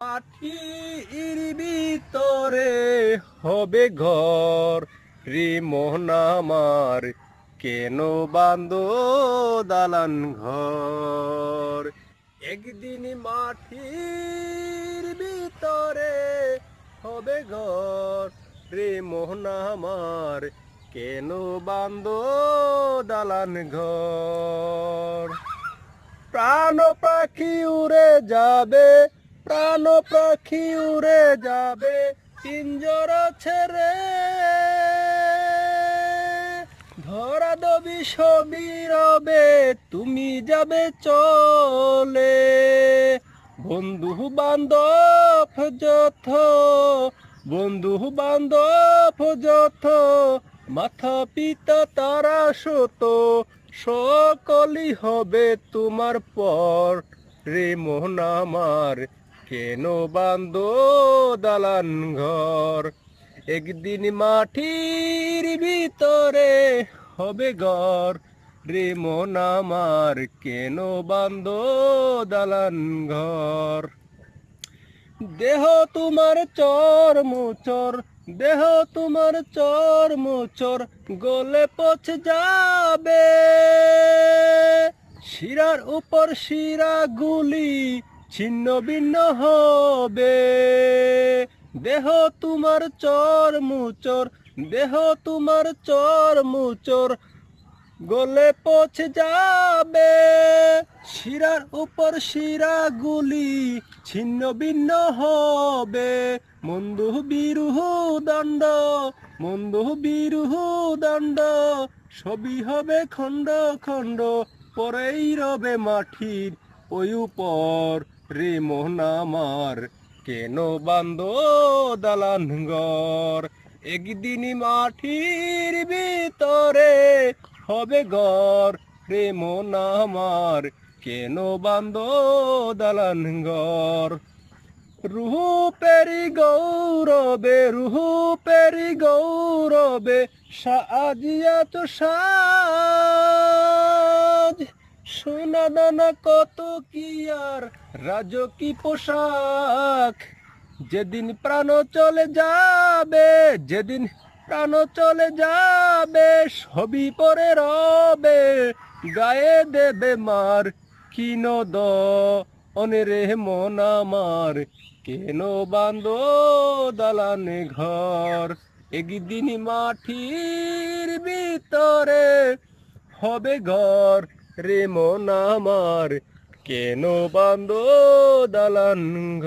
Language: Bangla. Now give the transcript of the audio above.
মাটির ভিতরে হবে ঘর রে মোহন আমার, কেন বাঁধো দালান ঘর। একদিন মাটির ভিতরে হবে ঘর রে মোহন আমার, কেন বাঁধো দালান ঘর। প্রাণ পাখি উড়ে যাবে, প্রাণ পাখি উড়ে যাবে পিঞ্জর ছেড়ে, ধরা দবি সবই রবে তুমি যাবে চলে। বন্ধু বান্ধব যত, বন্ধু বান্ধব যত, মাথা পিতা তারা শত, সকলই হবে তোমার পর রে মোহন আমার, কেন বাঁধো দালান ঘর। একদিন মাটির ভিতরে হবে ঘর রে মোহন আমার, কেন বাঁধো দালান ঘর। দেহ তোমার চর মুচর, দেহ তোমার চর মুচর, গলে পচে যাবে, শিরার উপর শিরা গুলি ছিন্ন ভিন্ন হবে। দেহ তোমার চর মুচর, দেহ তোমার চর মুচর, গলে পচে যাবে, শিরার উপর শিরা গুলি ছিন্ন ভিন্ন হবে। বন্ধু বিরুহ দণ্ড, বন্ধু বিরুহ দণ্ড, সবই হবে খণ্ড খণ্ড, পরেই রবে মাটির ওই উপর রে মোহন আমার, কেন বাঁধো দালান ঘর। একদিন মাটির ভিতরে হবে ঘর রে মোহন আমার, কেন বাঁধো দালান ঘর। রূপেরি গৌরবে, রূপেরি গৌরবে সাজিয়া তো সাজ, সোনা দানা কত কি আর রাজকী পোশাক। যেদিন প্রাণ চলে যাবে, যেদিন প্রাণ চলে যাবে, সবই পরে রবে, গায়ে দেবে মার কিনদ অনেরে মন আমার, কেন বাঁধো দালানে ঘর। একদিন মাটির ভিতরে হবে ঘর রে মন আমার, কেন বাঁধো দালান ঘর।